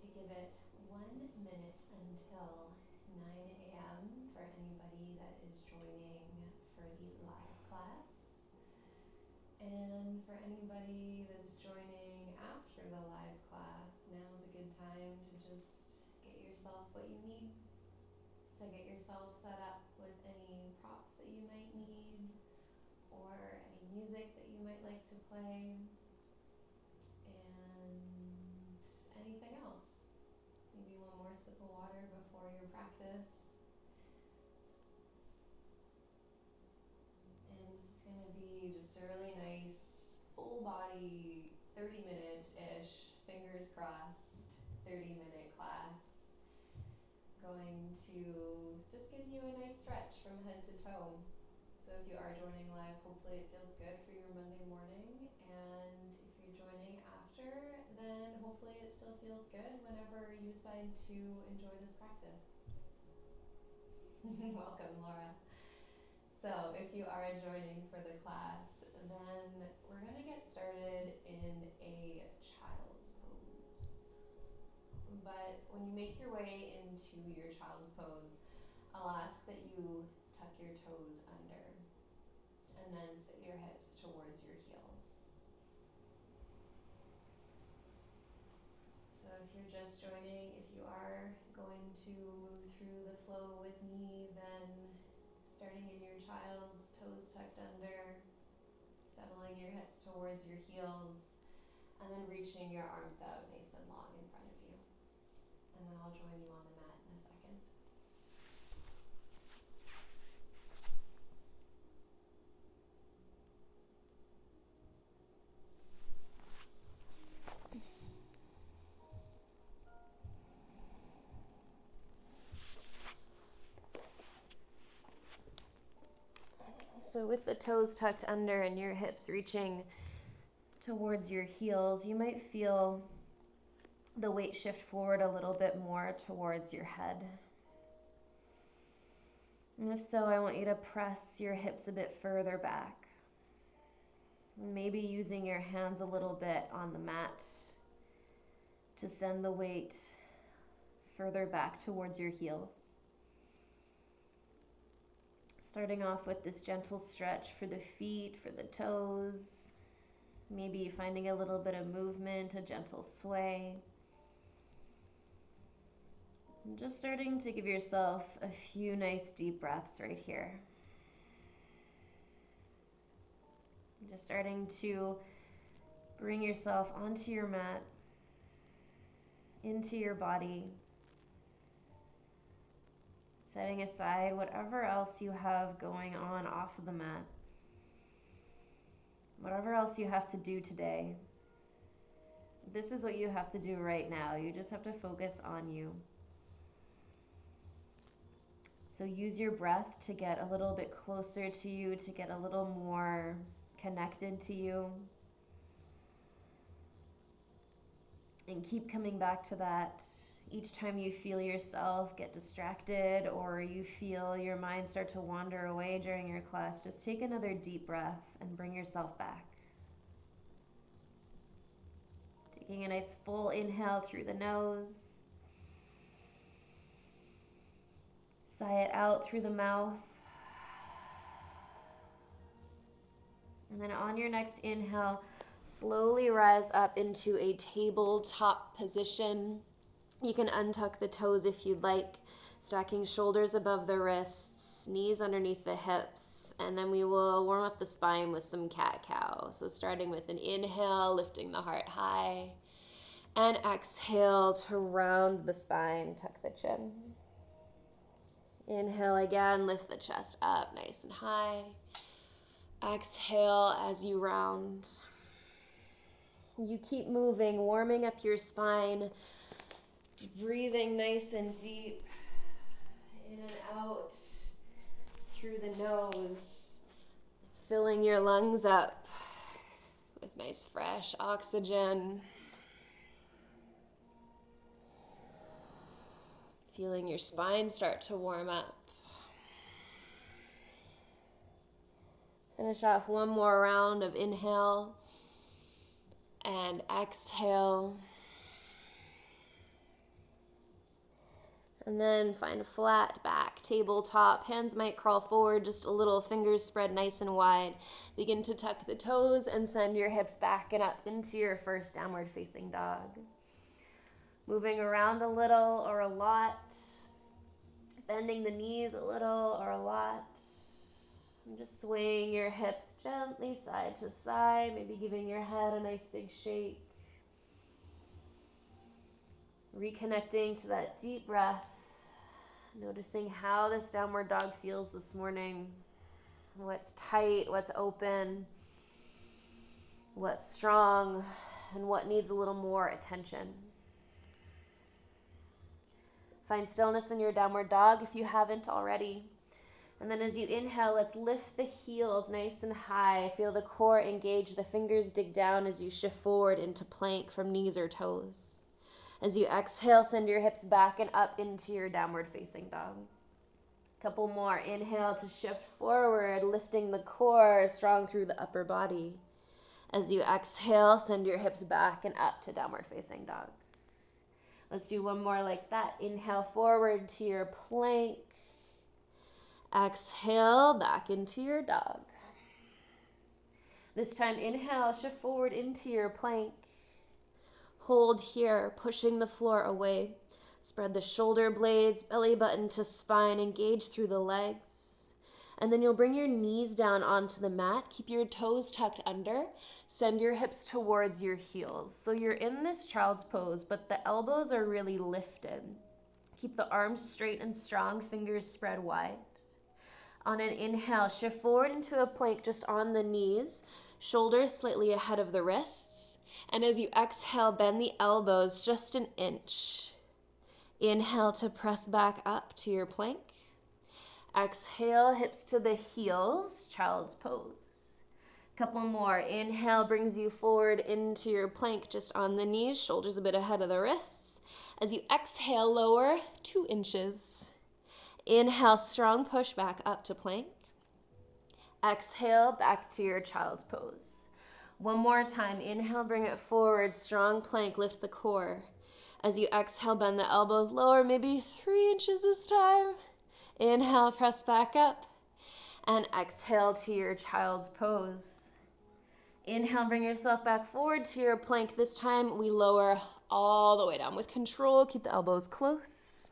to give it 1 minute until 9 a.m. for anybody that is joining for the live class. And for anybody that's joining after the live class, now's a good time to just get yourself what you need. So get yourself set up with any props that you might need or any music that you might like to play and anything else. Maybe one more sip of water before your practice. And this is going to be just a really nice full body 30-minute-ish, fingers crossed, 30-minute class. Going to just give you a nice stretch from head to toe. So if you are joining live, hopefully it feels good for your Monday morning. And if you're joining after, then hopefully it still feels good whenever you decide to enjoy this practice. Welcome, Laura. So if you are joining for the class, then we're going to get started in a child's pose. But when you make your way into your child's pose, I'll ask that you tuck your toes under and then sit your hips towards your heels. So if you're just joining, if you are going to move through the flow with me, then starting in your child's, toes tucked under, settling your hips towards your heels, and then reaching your arms out nice and long in front of you. And then I'll join you on the mat in a second. So with the toes tucked under and your hips reaching towards your heels, you might feel the weight shift forward a little bit more towards your head. And if so, I want you to press your hips a bit further back. Maybe using your hands a little bit on the mat to send the weight further back towards your heels. Starting off with this gentle stretch for the feet, for the toes, maybe finding a little bit of movement, a gentle sway. And just starting to give yourself a few nice deep breaths right here. Just starting to bring yourself onto your mat, into your body, setting aside whatever else you have going on off of the mat, whatever else you have to do today. This is what you have to do right now. You just have to focus on you. So use your breath to get a little bit closer to you, to get a little more connected to you. And keep coming back to that. Each time you feel yourself get distracted or you feel your mind start to wander away during your class, just take another deep breath and bring yourself back. Taking a nice full inhale through the nose. Sigh it out through the mouth. And then on your next inhale, slowly rise up into a tabletop position. You can untuck the toes if you'd like, stacking shoulders above the wrists, knees underneath the hips, and then we will warm up the spine with some cat-cow. So starting with an inhale, lifting the heart high, and exhale to round the spine, tuck the chin. Inhale again, lift the chest up nice and high. Exhale as you round. You keep moving, warming up your spine, breathing nice and deep, in and out through the nose, filling your lungs up with nice fresh oxygen. Feeling your spine start to warm up. Finish off one more round of inhale and exhale. And then find a flat back, tabletop. Hands might crawl forward just a little, fingers spread nice and wide. Begin to tuck the toes and send your hips back and up into your first downward facing dog. Moving around a little or a lot. Bending the knees a little or a lot. And just swaying your hips gently side to side, maybe giving your head a nice big shake. Reconnecting to that deep breath. Noticing how this downward dog feels this morning. What's tight, what's open, what's strong, and what needs a little more attention. Find stillness in your downward dog if you haven't already. And then as you inhale, let's lift the heels nice and high. Feel the core engage, the fingers dig down as you shift forward into plank from knees or toes. As you exhale, send your hips back and up into your downward facing dog. Couple more. Inhale to shift forward, lifting the core strong through the upper body. As you exhale, send your hips back and up to downward facing dog. Let's do one more like that. Inhale forward to your plank. Exhale back into your dog. This time, inhale, shift forward into your plank. Hold here, pushing the floor away. Spread the shoulder blades, belly button to spine, engage through the legs. And then you'll bring your knees down onto the mat. Keep your toes tucked under. Send your hips towards your heels. So you're in this child's pose, but the elbows are really lifted. Keep the arms straight and strong, fingers spread wide. On an inhale, shift forward into a plank just on the knees, shoulders slightly ahead of the wrists. And as you exhale, bend the elbows just an inch. Inhale to press back up to your plank. Exhale, hips to the heels, child's pose. Couple more. Inhale brings you forward into your plank just on the knees, shoulders a bit ahead of the wrists. As you exhale, lower 2 inches. Inhale, strong push back up to plank. Exhale, back to your child's pose. One more time. Inhale, bring it forward, strong plank, lift the core. As you exhale, bend the elbows lower, maybe 3 inches this time. Inhale, press back up. And exhale to your child's pose. Inhale, bring yourself back forward to your plank. This time, we lower all the way down with control. Keep the elbows close.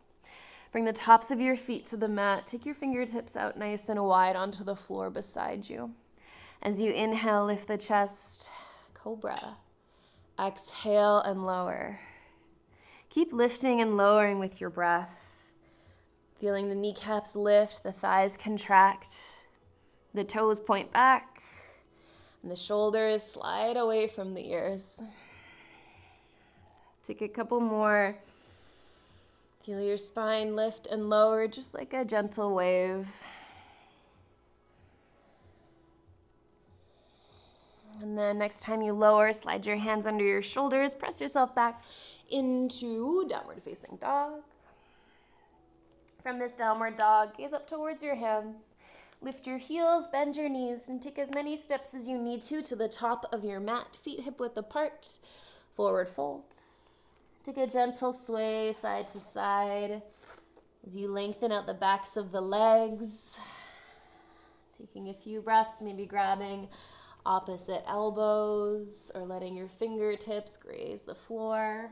Bring the tops of your feet to the mat. Take your fingertips out nice and wide onto the floor beside you. As you inhale, lift the chest, cobra. Exhale and lower. Keep lifting and lowering with your breath. Feeling the kneecaps lift, the thighs contract, the toes point back, and the shoulders slide away from the ears. Take a couple more. Feel your spine lift and lower just like a gentle wave. And then next time you lower, slide your hands under your shoulders, press yourself back into downward facing dog. From this downward dog, gaze up towards your hands. Lift your heels, bend your knees, and take as many steps as you need to the top of your mat. Feet hip width apart, forward fold. Take a gentle sway side to side as you lengthen out the backs of the legs. Taking a few breaths, maybe grabbing opposite elbows or letting your fingertips graze the floor.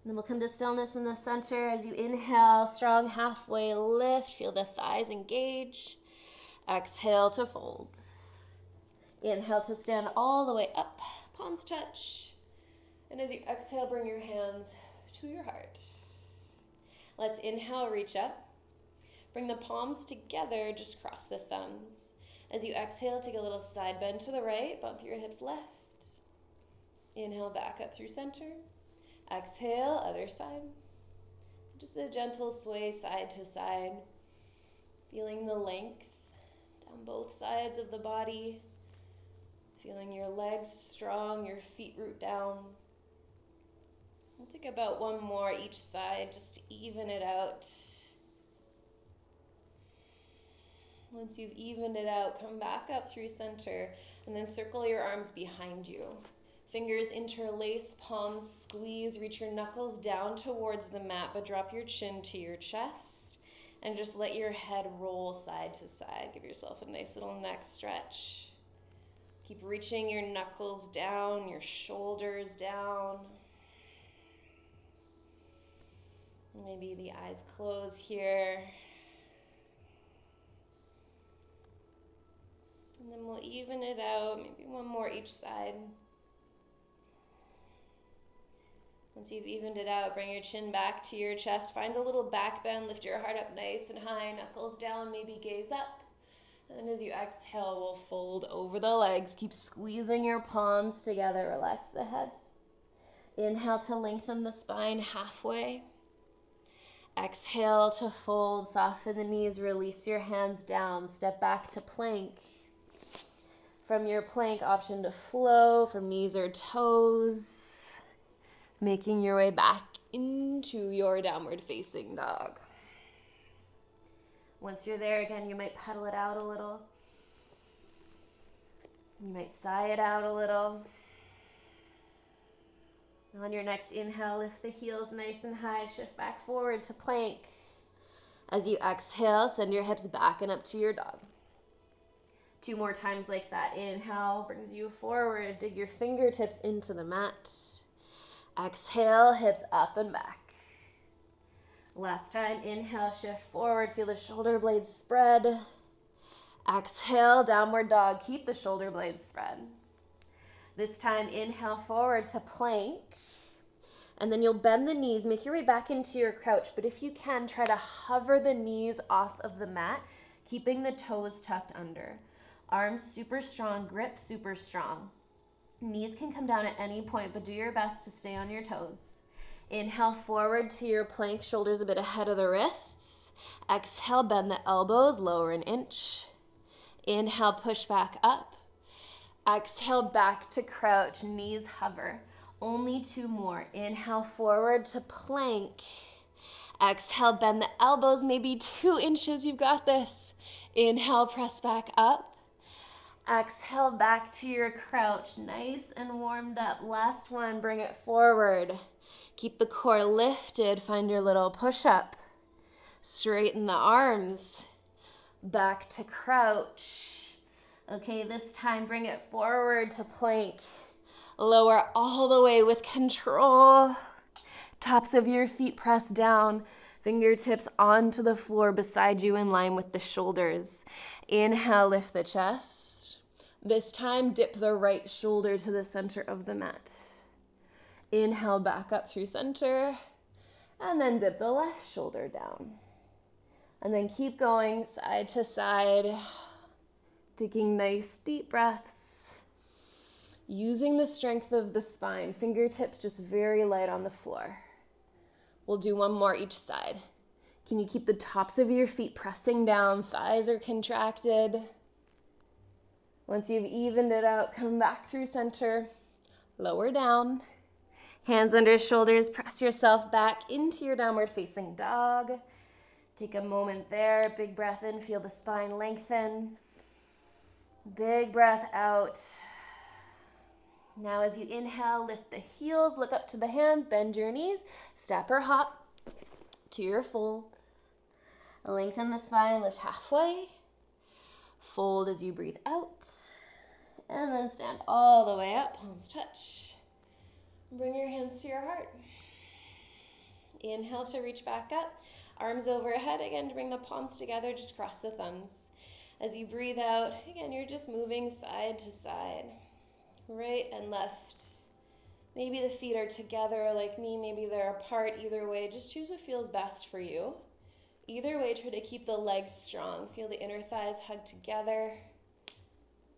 And then we'll come to stillness in the center. As you inhale, strong halfway lift. Feel the thighs engage. Exhale to fold. Inhale to stand all the way up. Palms touch. And as you exhale, bring your hands to your heart. Let's inhale, reach up. Bring the palms together, just cross the thumbs. As you exhale, take a little side bend to the right, bump your hips left. Inhale, back up through center. Exhale, other side. Just a gentle sway side to side. Feeling the length down both sides of the body. Feeling your legs strong, your feet root down. We'll take about one more each side just to even it out. Once you've evened it out, come back up through center and then circle your arms behind you. Fingers interlace, palms squeeze, reach your knuckles down towards the mat, but drop your chin to your chest and just let your head roll side to side. Give yourself a nice little neck stretch. Keep reaching your knuckles down, your shoulders down. Maybe the eyes close here. And then we'll even it out, maybe one more each side. Once you've evened it out, bring your chin back to your chest. Find a little back bend, lift your heart up nice and high, knuckles down, maybe gaze up. And as you exhale, we'll fold over the legs. Keep squeezing your palms together, relax the head. Inhale to lengthen the spine halfway. Exhale to fold, soften the knees, release your hands down, step back to plank. From your plank, option to flow from knees or toes, making your way back into your downward facing dog. Once you're there again, you might pedal it out a little. You might sigh it out a little. On your next inhale, lift the heels nice and high, shift back forward to plank. As you exhale, send your hips back and up to your dog. 2 more times like that. Inhale brings you forward, dig your fingertips into the mat. Exhale, hips up and back. Last time, inhale, shift forward, feel the shoulder blades spread. Exhale, downward dog, keep the shoulder blades spread. This time, inhale forward to plank. And then you'll bend the knees, make your way back into your crouch. But if you can, try to hover the knees off of the mat, keeping the toes tucked under. Arms super strong, grip super strong. Knees can come down at any point, but do your best to stay on your toes. Inhale forward to your plank, shoulders a bit ahead of the wrists. Exhale, bend the elbows, lower an inch. Inhale, push back up. Exhale, back to crouch, knees hover. Only 2 more. Inhale forward to plank. Exhale, bend the elbows, maybe 2 inches, you've got this. Inhale, press back up. Exhale, back to your crouch, nice and warmed up. Last one, bring it forward. Keep the core lifted, find your little push-up. Straighten the arms, back to crouch. Okay, this time bring it forward to plank. Lower all the way with control. Tops of your feet press down, fingertips onto the floor beside you in line with the shoulders. Inhale, lift the chest. This time, dip the right shoulder to the center of the mat. Inhale, back up through center, and then dip the left shoulder down. And then keep going side to side, taking nice deep breaths, using the strength of the spine, fingertips just very light on the floor. We'll do 1 more each side. Can you keep the tops of your feet pressing down, thighs are contracted? Once you've evened it out, come back through center, lower down, hands under shoulders, press yourself back into your downward facing dog. Take a moment there, big breath in, feel the spine lengthen. Big breath out. Now as you inhale, lift the heels, look up to the hands, bend your knees, step or hop to your fold. Lengthen the spine, lift halfway. Fold as you breathe out. And then stand all the way up, palms touch. Bring your hands to your heart. Inhale to reach back up. Arms overhead, again, to bring the palms together, just cross the thumbs. As you breathe out, again, you're just moving side to side, right and left. Maybe the feet are together like me, maybe they're apart. Either way, just choose what feels best for you. Either way, try to keep the legs strong. Feel the inner thighs hug together.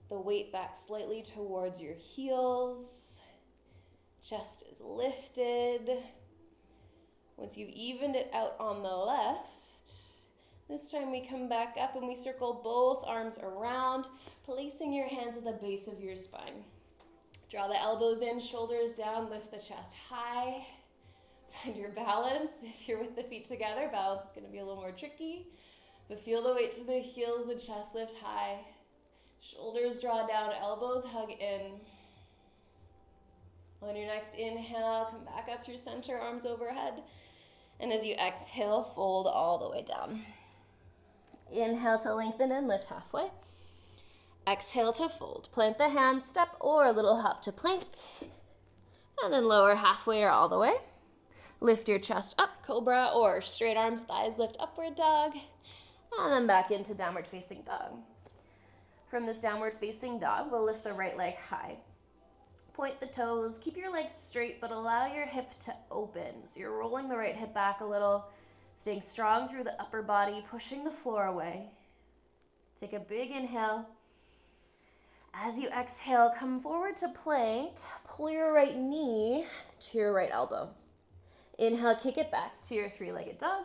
The weight back slightly towards your heels. Chest is lifted. Once you've evened it out on the left, this time we come back up and we circle both arms around, placing your hands at the base of your spine. Draw the elbows in, shoulders down, lift the chest high. Find your balance. If you're with the feet together, balance is going to be a little more tricky, but feel the weight to the heels, the chest lift high. Shoulders draw down, elbows hug in. On your next inhale, come back up through center, arms overhead. And as you exhale, fold all the way down. Inhale to lengthen and lift halfway. Exhale to fold. Plant the hands, step or a little hop to plank. And then lower halfway or all the way. Lift your chest up, cobra, or straight arms, thighs lift, upward dog. And then back into downward facing dog. From this downward facing dog, we'll lift the right leg high. Point the toes, keep your legs straight, but allow your hip to open. So you're rolling the right hip back a little, staying strong through the upper body, pushing the floor away. Take a big inhale. As you exhale, come forward to plank. Pull your right knee to your right elbow. Inhale, kick it back to your three-legged dog.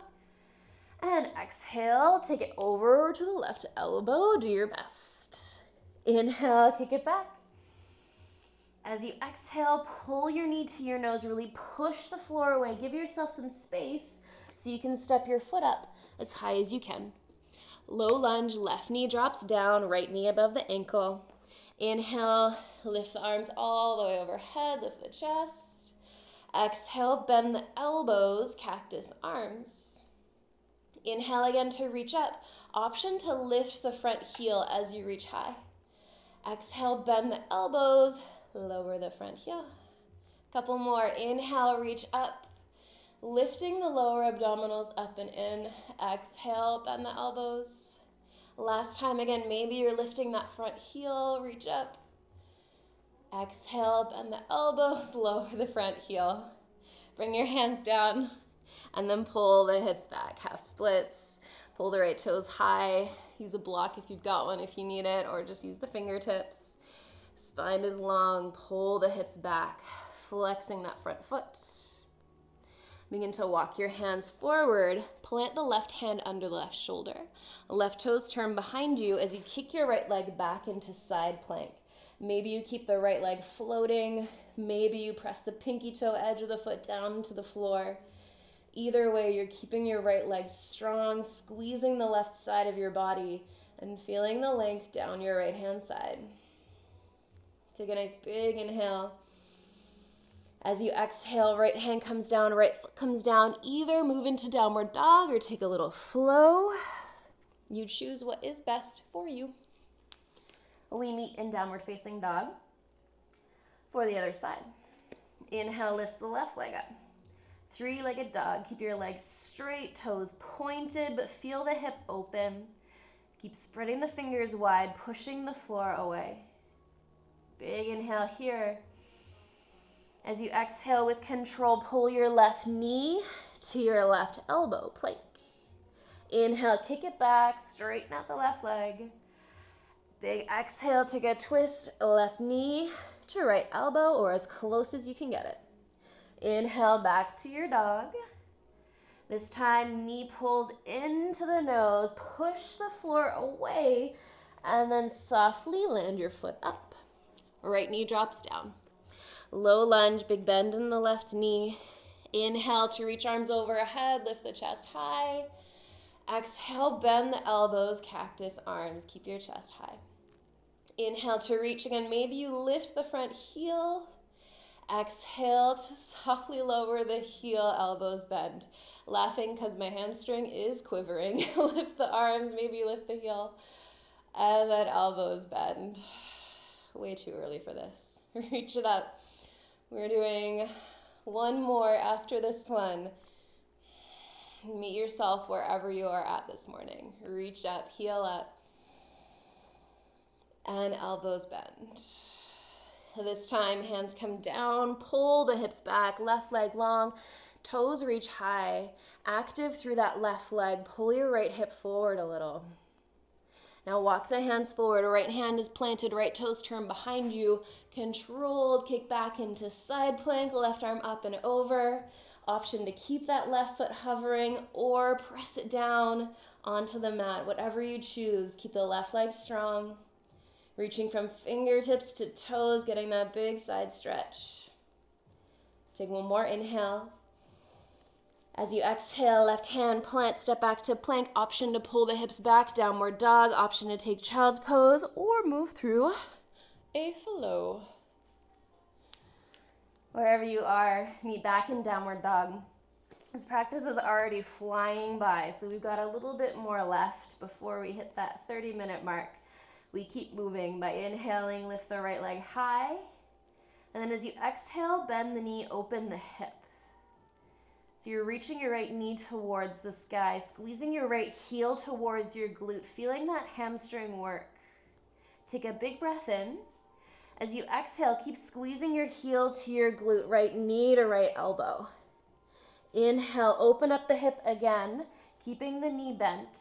And exhale, take it over to the left elbow. Do your best. Inhale, kick it back. As you exhale, pull your knee to your nose. Really push the floor away. Give yourself some space so you can step your foot up as high as you can. Low lunge, left knee drops down, right knee above the ankle. Inhale, lift the arms all the way overhead, lift the chest. Exhale, bend the elbows, cactus arms. Inhale again to reach up. Option to lift the front heel as you reach high. Exhale, bend the elbows, lower the front heel. Couple more. Inhale, reach up. Lifting the lower abdominals up and in. Exhale, bend the elbows. Last time again, maybe you're lifting that front heel, reach up. Exhale, bend the elbows, lower the front heel. Bring your hands down and then pull the hips back, half splits. Pull the right toes high. Use a block if you've got one if you need it, or just use the fingertips. Spine is long, pull the hips back, flexing that front foot. Begin to walk your hands forward. Plant the left hand under the left shoulder. Left toes turn behind you as you kick your right leg back into side plank. Maybe you keep the right leg floating. Maybe you press the pinky toe edge of the foot down into the floor. Either way, you're keeping your right leg strong, squeezing the left side of your body and feeling the length down your right hand side. Take a nice big inhale. As you exhale, right hand comes down, right foot comes down. Either move into downward dog or take a little flow. You choose what is best for you. We meet in downward facing dog for the other side. Inhale, lifts the left leg up. Three-legged dog. Keep your legs straight, toes pointed, but feel the hip open. Keep spreading the fingers wide, pushing the floor away. Big inhale here. As you exhale with control, pull your left knee to your left elbow, plank. Inhale, kick it back, straighten out the left leg. Big exhale, take a twist, left knee to right elbow or as close as you can get it. Inhale, back to your dog. This time, knee pulls into the nose, push the floor away, and then softly land your foot up. Right knee drops down. Low lunge, big bend in the left knee. Inhale to reach arms overhead, lift the chest high. Exhale, bend the elbows, cactus arms, keep your chest high. Inhale to reach again, maybe you lift the front heel. Exhale to softly lower the heel, elbows bend. Laughing because my hamstring is quivering. Lift the arms, maybe lift the heel. And then elbows bend. Way too early for this. Reach it up. We're doing one more after this one. Meet yourself wherever you are at this morning. Reach up, heel up, and elbows bend. This time, hands come down, pull the hips back, left leg long, toes reach high. Active through that left leg. Pull your right hip forward a little. Now walk the hands forward. Right hand is planted, right toes turn behind you. Controlled, kick back into side plank, left arm up and over. Option to keep that left foot hovering or press it down onto the mat, whatever you choose. Keep the left leg strong. Reaching from fingertips to toes, getting that big side stretch. Take one more inhale. As you exhale, left hand plant, step back to plank. Option to pull the hips back, downward dog. Option to take child's pose or move through a flow. Wherever you are, meet back in downward dog. This practice is already flying by, so we've got a little bit more left before we hit that 30-minute mark. We keep moving by inhaling, lift the right leg high. And then as you exhale, bend the knee, open the hip. So you're reaching your right knee towards the sky, squeezing your right heel towards your glute, feeling that hamstring work. Take a big breath in. As you exhale, keep squeezing your heel to your glute, right knee to right elbow. Inhale, open up the hip again, keeping the knee bent.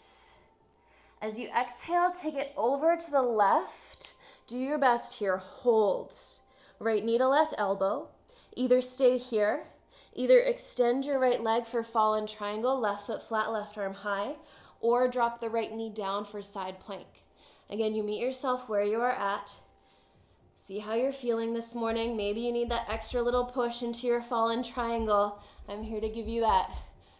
As you exhale, take it over to the left. Do your best here, hold. Right knee to left elbow. Either stay here, either extend your right leg for fallen triangle, left foot flat, left arm high, or drop the right knee down for side plank. Again, you meet yourself where you are at. See how you're feeling this morning. Maybe you need that extra little push into your fallen triangle. I'm here to give you that.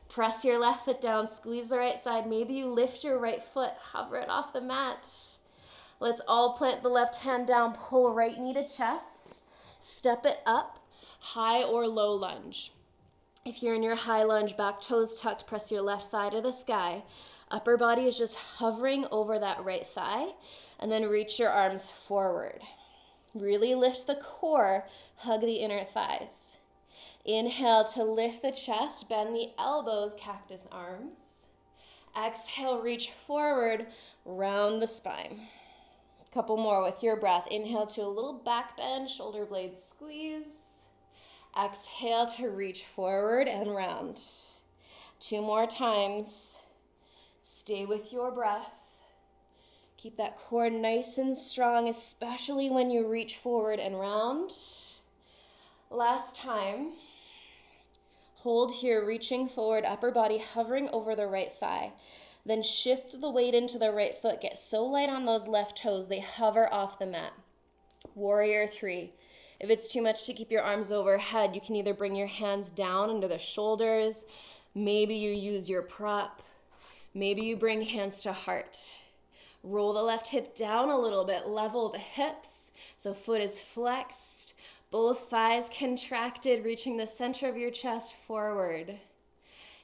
Press your left foot down, squeeze the right side. Maybe you lift your right foot, hover it off the mat. Let's all plant the left hand down, pull right knee to chest. Step it up, high or low lunge. If you're in your high lunge, back toes tucked, press your left thigh to the sky. Upper body is just hovering over that right thigh, and then reach your arms forward. Really lift the core, hug the inner thighs. Inhale to lift the chest, bend the elbows, cactus arms. Exhale, reach forward, round the spine. A couple more with your breath. Inhale to a little back bend, shoulder blades squeeze. Exhale to reach forward and round. 2 more times. Stay with your breath. Keep that core nice and strong, especially when you reach forward and round. Last time. Hold here, reaching forward, upper body hovering over the right thigh. Then shift the weight into the right foot. Get so light on those left toes, they hover off the mat. Warrior 3. If it's too much to keep your arms overhead, you can either bring your hands down under the shoulders. Maybe you use your prop. Maybe you bring hands to heart. Roll the left hip down a little bit, level the hips, so foot is flexed, both thighs contracted, reaching the center of your chest forward.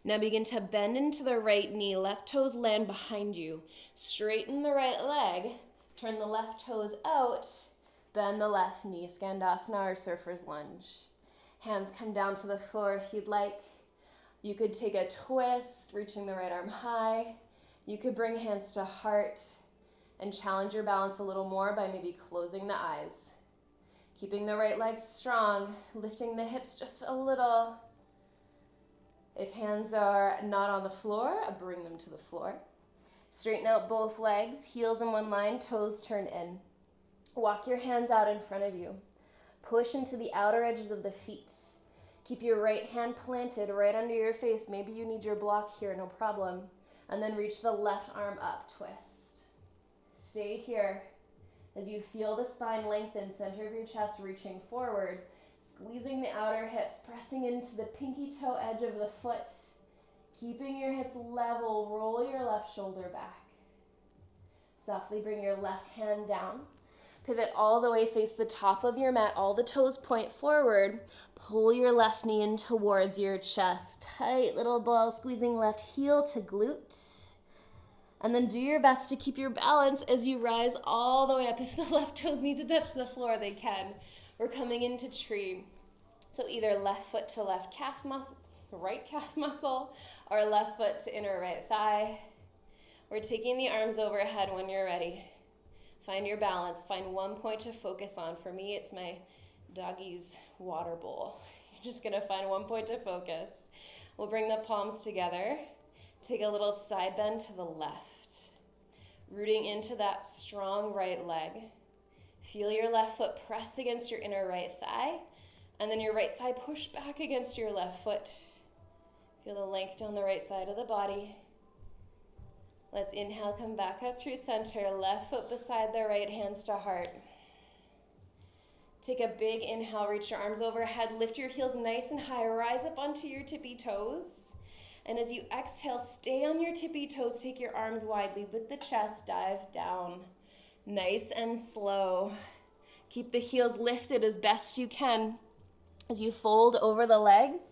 Now begin to bend into the right knee, left toes land behind you. Straighten the right leg, turn the left toes out, bend the left knee, Skandasana or surfer's lunge. Hands come down to the floor if you'd like. You could take a twist, reaching the right arm high. You could bring hands to heart and challenge your balance a little more by maybe closing the eyes. Keeping the right leg strong, lifting the hips just a little. If hands are not on the floor, bring them to the floor. Straighten out both legs, heels in one line, toes turn in. Walk your hands out in front of you. Push into the outer edges of the feet. Keep your right hand planted right under your face. Maybe you need your block here, no problem. And then reach the left arm up, twist. Stay here as you feel the spine lengthen, center of your chest reaching forward, squeezing the outer hips, pressing into the pinky toe edge of the foot, keeping your hips level, roll your left shoulder back. Softly bring your left hand down, pivot all the way, face the top of your mat, all the toes point forward, pull your left knee in towards your chest, tight little ball, squeezing left heel to glute. And then do your best to keep your balance as you rise all the way up. If the left toes need to touch the floor, they can. We're coming into tree. So either left foot to left calf muscle, right calf muscle, or left foot to inner right thigh. We're taking the arms overhead when you're ready. Find your balance. Find one point to focus on. For me, it's my doggy's water bowl. You're just going to find one point to focus. We'll bring the palms together. Take a little side bend to the left. Rooting into that strong right leg. Feel your left foot press against your inner right thigh, and then your right thigh push back against your left foot. Feel the length down the right side of the body. Let's inhale, come back up through center, left foot beside the right, hands to heart. Take a big inhale, reach your arms overhead, lift your heels nice and high, rise up onto your tippy toes. And as you exhale, stay on your tippy toes, take your arms wide, lead with the chest, dive down. Nice and slow. Keep the heels lifted as best you can. As you fold over the legs,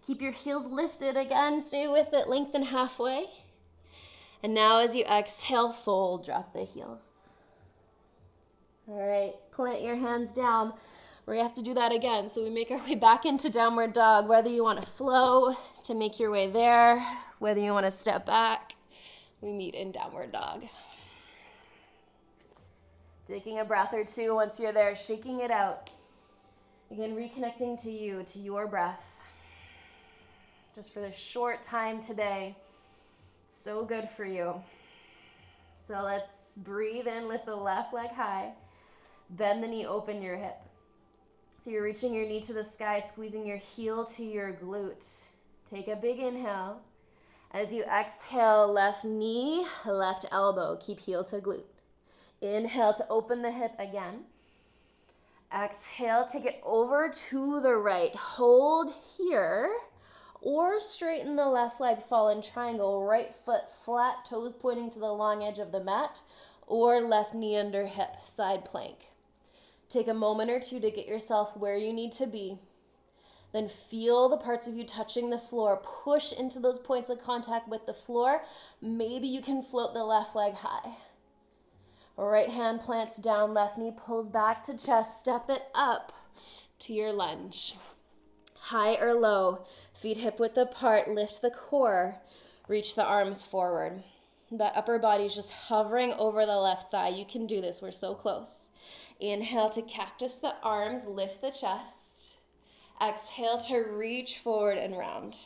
keep your heels lifted again. Stay with it, lengthen halfway. And now as you exhale, fold, drop the heels. All right, plant your hands down. We have to do that again. So we make our way back into downward dog, whether you want to flow to make your way there, whether you want to step back, we meet in downward dog. Taking a breath or two once you're there, shaking it out. Again, reconnecting to you, to your breath. Just for this short time today. So good for you. So let's breathe in, lift the left leg high. Bend the knee, open your hip. So you're reaching your knee to the sky, squeezing your heel to your glute. Take a big inhale. As you exhale, left knee, left elbow. Keep heel to glute. Inhale to open the hip again. Exhale, take it over to the right. Hold here, or straighten the left leg, fallen triangle. Right foot flat, toes pointing to the long edge of the mat, or left knee under hip, side plank. Take a moment or two to get yourself where you need to be. Then feel the parts of you touching the floor. Push into those points of contact with the floor. Maybe you can float the left leg high. Right hand plants down, left knee pulls back to chest. Step it up to your lunge. High or low, feet hip width apart, lift the core, reach the arms forward. The upper body's just hovering over the left thigh. You can do this, we're so close. Inhale to cactus the arms, lift the chest. Exhale to reach forward and round.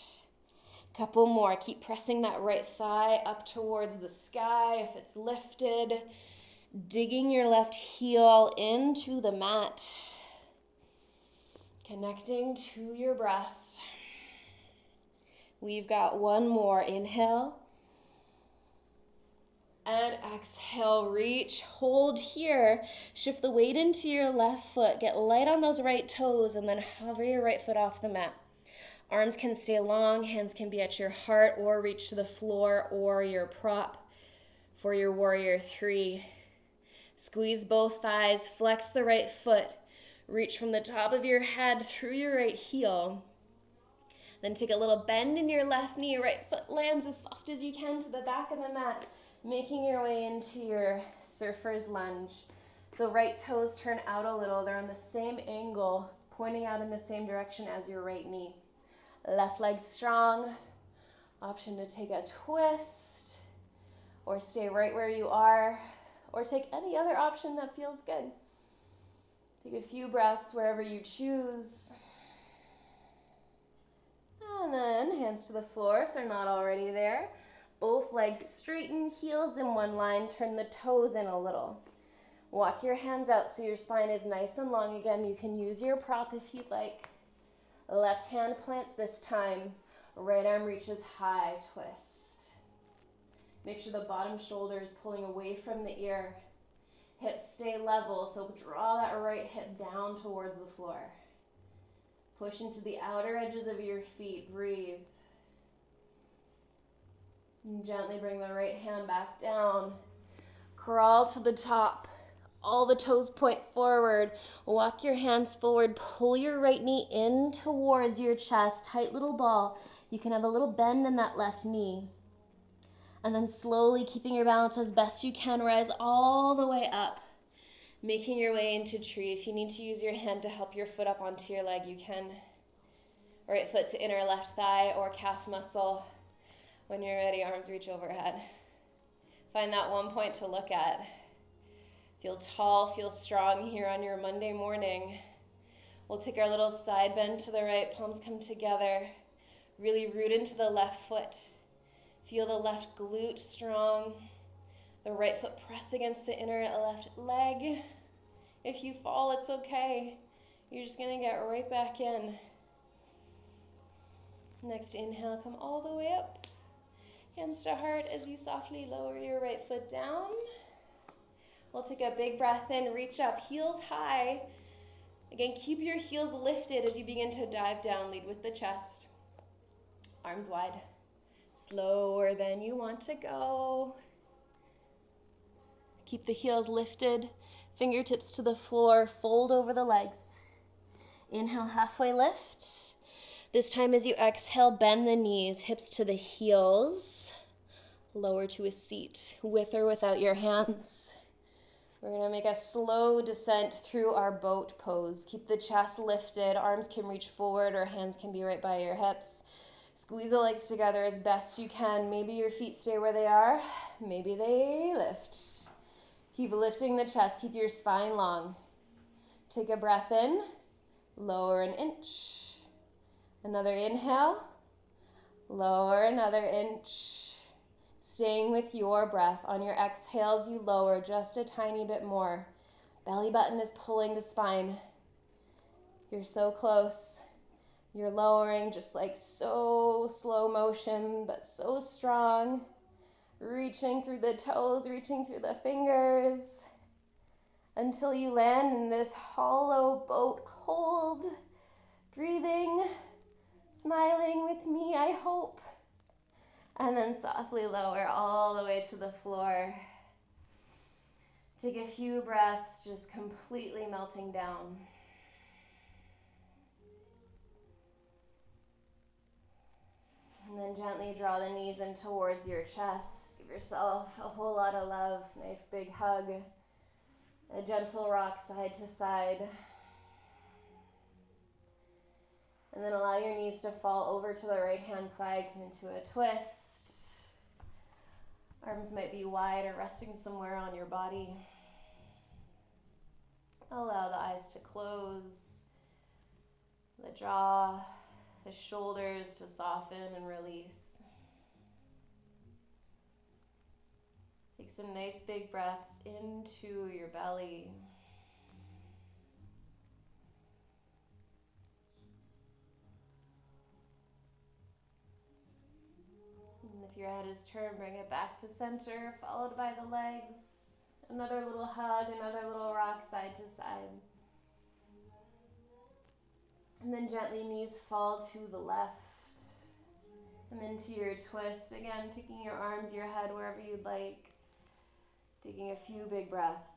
Couple more, keep pressing that right thigh up towards the sky if it's lifted. Digging your left heel into the mat. Connecting to your breath. We've got one more. Inhale. And exhale, reach, hold here. Shift the weight into your left foot. Get light on those right toes and then hover your right foot off the mat. Arms can stay long, hands can be at your heart or reach to the floor or your prop for your warrior three. Squeeze both thighs, flex the right foot. Reach from the top of your head through your right heel. Then take a little bend in your left knee. Right foot lands as soft as you can to the back of the mat, making your way into your surfer's lunge. So right toes turn out a little. They're on the same angle, pointing out in the same direction as your right knee. Left leg strong. Option to take a twist or stay right where you are, or take any other option that feels good. Take a few breaths wherever you choose. And then hands to the floor if they're not already there. Both legs straighten, heels in one line, turn the toes in a little. Walk your hands out so your spine is nice and long again. You can use your prop if you'd like. Left hand plants this time. Right arm reaches high, twist. Make sure the bottom shoulder is pulling away from the ear. Hips stay level, so draw that right hip down towards the floor. Push into the outer edges of your feet, breathe. And gently bring the right hand back down. Crawl to the top. All the toes point forward. Walk your hands forward. Pull your right knee in towards your chest. Tight little ball. You can have a little bend in that left knee. And then slowly, keeping your balance as best you can, rise all the way up. Making your way into tree. If you need to use your hand to help your foot up onto your leg, you can. Right foot to inner left thigh or calf muscle. When you're ready, arms reach overhead. Find that one point to look at. Feel tall, feel strong here on your Monday morning. We'll take our little side bend to the right, palms come together. Really root into the left foot. Feel the left glute strong. The right foot press against the inner left leg. If you fall, it's okay. You're just gonna get right back in. Next inhale, come all the way up. Hands to heart as you softly lower your right foot down. We'll take a big breath in, reach up, heels high. Again, keep your heels lifted as you begin to dive down, lead with the chest. Arms wide. Slower than you want to go. Keep the heels lifted, fingertips to the floor, fold over the legs. Inhale, halfway lift. This time as you exhale, bend the knees, hips to the heels. Lower to a seat, with or without your hands. We're gonna make a slow descent through our boat pose. Keep the chest lifted, arms can reach forward or hands can be right by your hips. Squeeze the legs together as best you can. Maybe your feet stay where they are, maybe they lift. Keep lifting the chest, keep your spine long. Take a breath in, lower an inch. Another inhale, lower another inch. Staying with your breath. On your exhales, you lower just a tiny bit more. Belly button is pulling the spine. You're so close. You're lowering just like so slow motion, but so strong. Reaching through the toes, reaching through the fingers, until you land in this hollow boat hold. Breathing, smiling with me, I hope. And then softly lower all the way to the floor. Take a few breaths, just completely melting down. And then gently draw the knees in towards your chest. Give yourself a whole lot of love. Nice big hug. A gentle rock side to side. And then allow your knees to fall over to the right hand side. Come into a twist. Arms might be wide or resting somewhere on your body. Allow the eyes to close, the jaw, the shoulders to soften and release. Take some nice big breaths into your belly. And if your head is turned, bring it back to center, followed by the legs. Another little hug, another little rock side to side. And then gently knees fall to the left. And into your twist. Again, taking your arms, your head, wherever you'd like. Taking a few big breaths.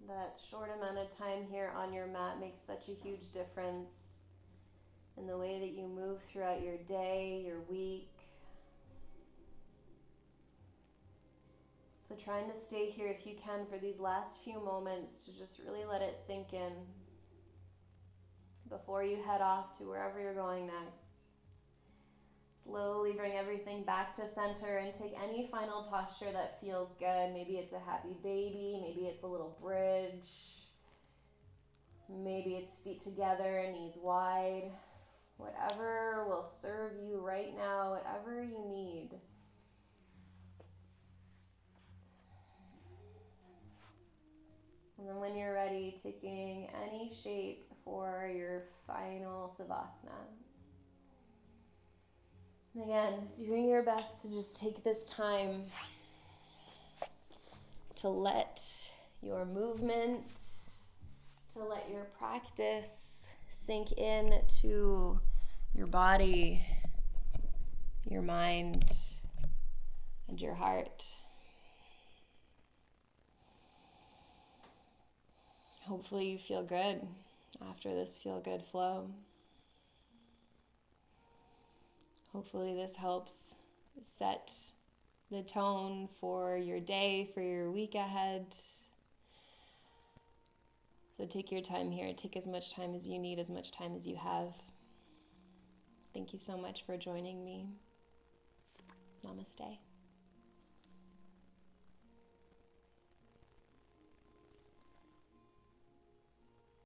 That short amount of time here on your mat makes such a huge difference in the way that you move throughout your day, your week. So trying to stay here if you can for these last few moments to just really let it sink in before you head off to wherever you're going next. Slowly bring everything back to center and take any final posture that feels good. Maybe it's a happy baby, maybe it's a little bridge, maybe it's feet together, knees wide. Whatever will serve you right now, whatever you need. And then when you're ready, taking any shape for your final Savasana. And again, doing your best to just take this time to let your movement, to let your practice sink in to your body, your mind, and your heart. Hopefully you feel good after this feel good flow. Hopefully this helps set the tone for your day, for your week ahead. So take your time here. Take as much time as you need, as much time as you have. Thank you so much for joining me. Namaste.